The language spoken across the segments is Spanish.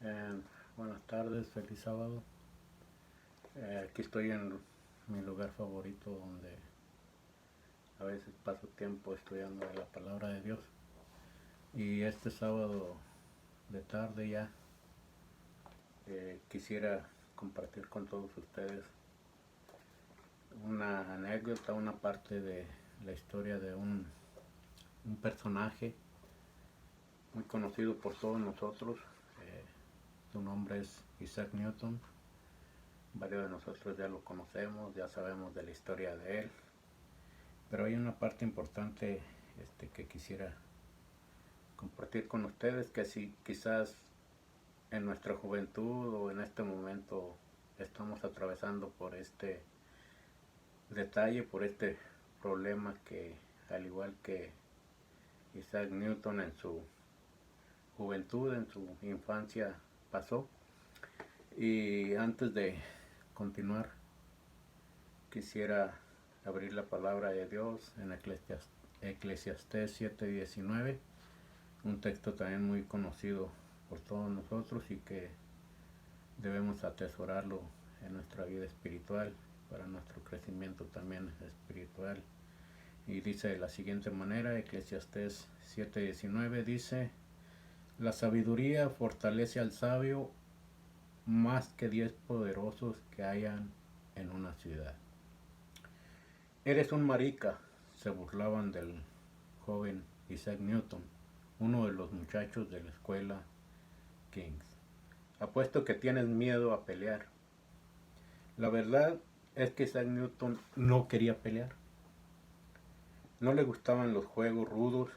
Eh, Buenas tardes, feliz sábado. Aquí estoy en mi lugar favorito donde a veces paso tiempo estudiando la palabra de Dios. Y este sábado de tarde ya quisiera compartir con todos ustedes una anécdota, una parte de la historia de un personaje muy conocido por todos nosotros. Eh, Su nombre es Isaac Newton. Varios de nosotros ya lo conocemos, ya sabemos de la historia de él, pero hay una parte importante que quisiera compartir con ustedes, que si quizás en nuestra juventud o en este momento estamos atravesando por este detalle, por este problema que, al igual que Isaac Newton en su juventud, en su infancia pasó. Y antes de continuar, quisiera abrir la palabra de Dios en Eclesiastés 7:19, un texto también muy conocido por todos nosotros y que debemos atesorarlo en nuestra vida espiritual, para nuestro crecimiento también espiritual. Y dice de la siguiente manera, Eclesiastés 7:19 dice: la sabiduría fortalece al sabio más que 10 poderosos que hayan en una ciudad. Eres un marica, se burlaban del joven Isaac Newton, uno de los muchachos de la escuela King's. Apuesto que tienes miedo a pelear. La verdad es que Isaac Newton no quería pelear. No le gustaban los juegos rudos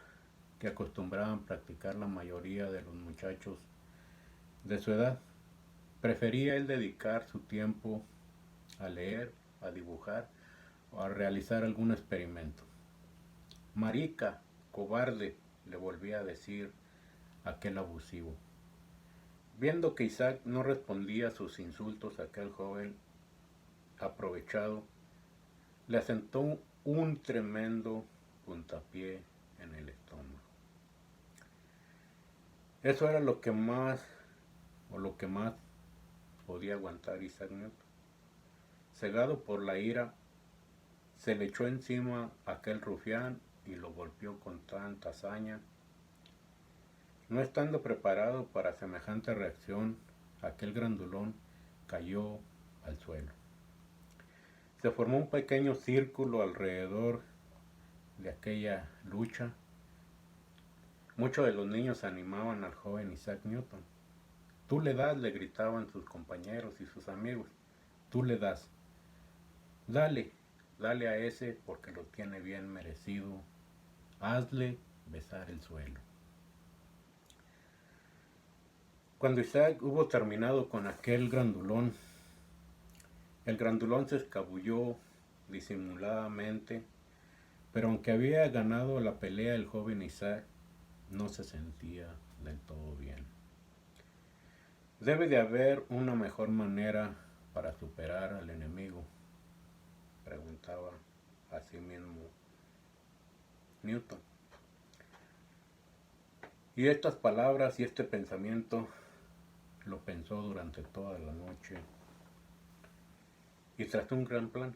que acostumbraban practicar la mayoría de los muchachos de su edad. Prefería él dedicar su tiempo a leer, a dibujar o a realizar algún experimento. Marica, cobarde, le volvía a decir aquel abusivo. Viendo que Isaac no respondía a sus insultos, aquel joven aprovechado le asentó un tremendo puntapié en el estómago. Eso era lo que más podía aguantar Isaac Newton. Cegado por la ira, se le echó encima a aquel rufián y lo golpeó con tanta hazaña. No estando preparado para semejante reacción, aquel grandulón cayó al suelo. Se formó un pequeño círculo alrededor de aquella lucha. Muchos de los niños animaban al joven Isaac Newton. Tú le das, le gritaban sus compañeros y sus amigos. Tú le das. Dale, dale a ese porque lo tiene bien merecido. Hazle besar el suelo. Cuando Isaac hubo terminado con aquel grandulón, el grandulón se escabulló disimuladamente, pero aunque había ganado la pelea, el joven Isaac no se sentía del todo bien. Debe de haber una mejor manera para superar al enemigo, preguntaba a sí mismo Newton. Y estas palabras y este pensamiento lo pensó durante toda la noche y trazó un gran plan.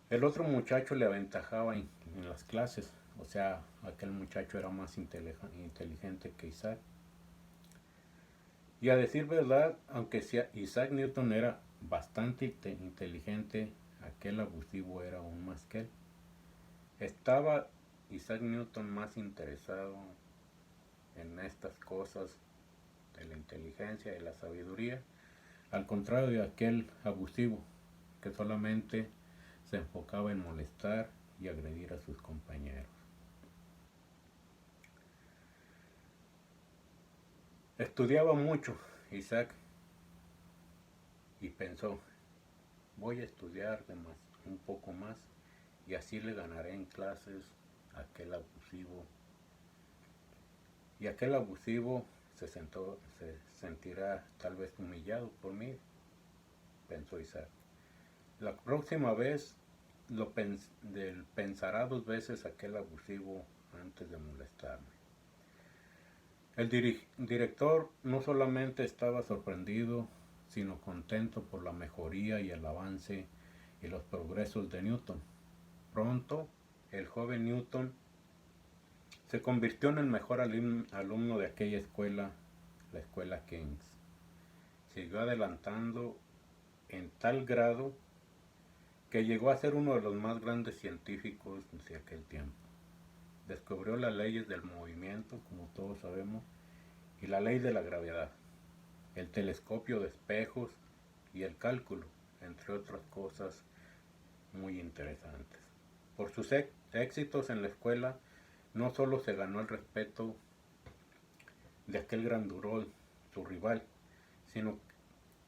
El otro muchacho le aventajaba en las clases, o sea, aquel muchacho era más inteligente que Isaac. Y a decir verdad, aunque Isaac Newton era bastante inteligente, aquel abusivo era aún más que él. Estaba Isaac Newton más interesado en estas cosas de la inteligencia y la sabiduría, al contrario de aquel abusivo que solamente se enfocaba en molestar y agredir a sus compañeros. Estudiaba mucho Isaac y pensó, voy a estudiar un poco más y así le ganaré en clases a aquel abusivo. Y aquel abusivo se sentirá tal vez humillado por mí, pensó Isaac. La próxima vez pensará dos veces aquel abusivo antes de molestarme. El director no solamente estaba sorprendido, sino contento por la mejoría y el avance y los progresos de Newton. Pronto, el joven Newton se convirtió en el mejor alumno de aquella escuela, la escuela King's. Siguió adelantando en tal grado que llegó a ser uno de los más grandes científicos de aquel tiempo. Descubrió las leyes del movimiento, como todos sabemos, y la ley de la gravedad, el telescopio de espejos y el cálculo, entre otras cosas muy interesantes. Por sus éxitos en la escuela, no solo se ganó el respeto de aquel grandurón, su rival, sino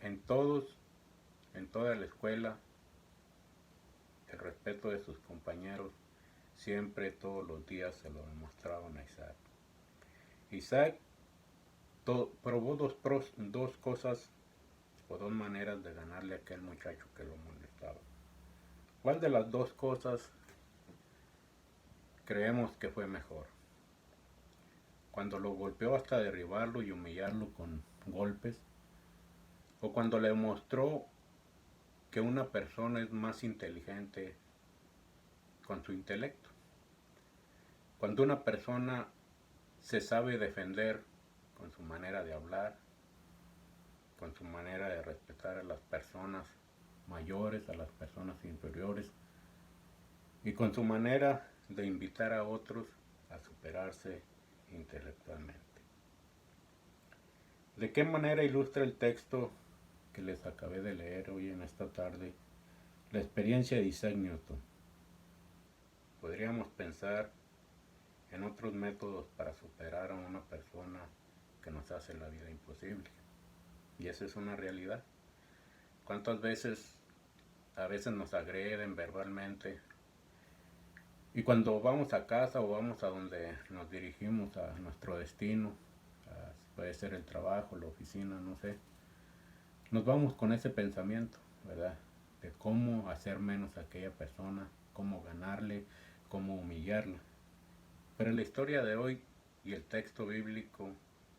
en toda la escuela, el respeto de sus compañeros, siempre, todos los días se lo demostraban a Isaac. Isaac probó dos cosas o dos maneras de ganarle a aquel muchacho que lo molestaba. ¿Cuál de las dos cosas creemos que fue mejor? Cuando lo golpeó hasta derribarlo y humillarlo con golpes, o cuando le mostró que una persona es más inteligente con su intelecto. Cuando una persona se sabe defender con su manera de hablar, con su manera de respetar a las personas mayores, a las personas inferiores, y con su manera de invitar a otros a superarse intelectualmente. ¿De qué manera ilustra el texto que les acabé de leer hoy en esta tarde la experiencia de Isaac Newton? Podríamos pensar en otros métodos para superar a una persona que nos hace la vida imposible. Y esa es una realidad. ¿Cuántas veces a veces nos agreden verbalmente? Y cuando vamos a casa o vamos a donde nos dirigimos a nuestro destino, puede ser el trabajo, la oficina, no sé, nos vamos con ese pensamiento, ¿verdad? De cómo hacer menos a aquella persona, cómo ganarle, cómo humillarla. Pero la historia de hoy y el texto bíblico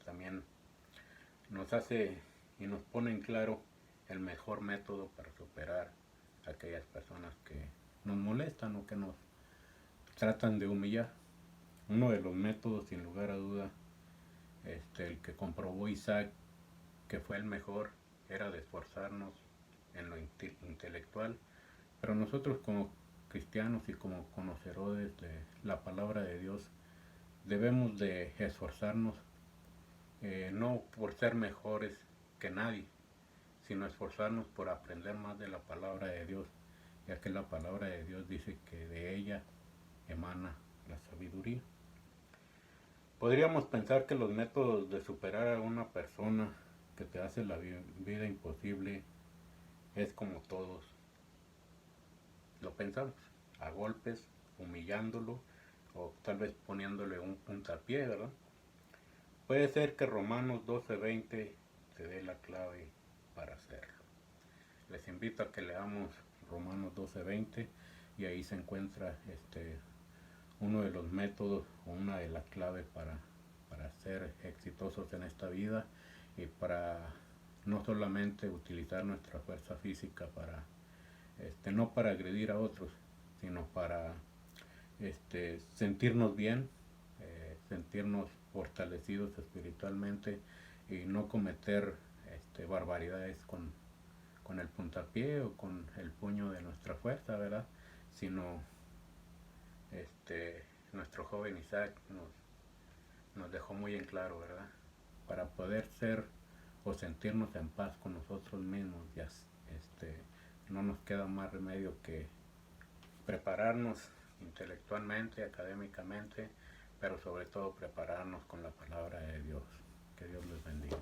también nos hace y nos pone en claro el mejor método para superar a aquellas personas que nos molestan o que nos tratan de humillar. Uno de los métodos, sin lugar a duda, el que comprobó Isaac que fue el mejor, era de esforzarnos en lo intelectual, pero nosotros como cristianos y como conocedores de la palabra de Dios debemos de esforzarnos no por ser mejores que nadie, sino esforzarnos por aprender más de la palabra de Dios, ya que la palabra de Dios dice que de ella emana la sabiduría. Podríamos pensar que los métodos de superar a una persona que te hace la vida imposible es como todos lo pensamos, a golpes, humillándolo o tal vez poniéndole un puntapié, ¿verdad? Puede ser que Romanos 12:20 te dé la clave para hacerlo. Les invito a que leamos Romanos 12:20 y ahí se encuentra uno de los métodos o una de las claves para ser exitosos en esta vida y para no solamente utilizar nuestra fuerza física para no para agredir a otros, sino para sentirnos bien, sentirnos fortalecidos espiritualmente y no cometer barbaridades con el puntapié o con el puño de nuestra fuerza, ¿verdad? Sino nuestro joven Isaac nos dejó muy en claro, ¿verdad? Para poder ser o sentirnos en paz con nosotros mismos, ya no nos queda más remedio que prepararnos intelectualmente, académicamente, pero sobre todo prepararnos con la palabra de Dios. Que Dios les bendiga.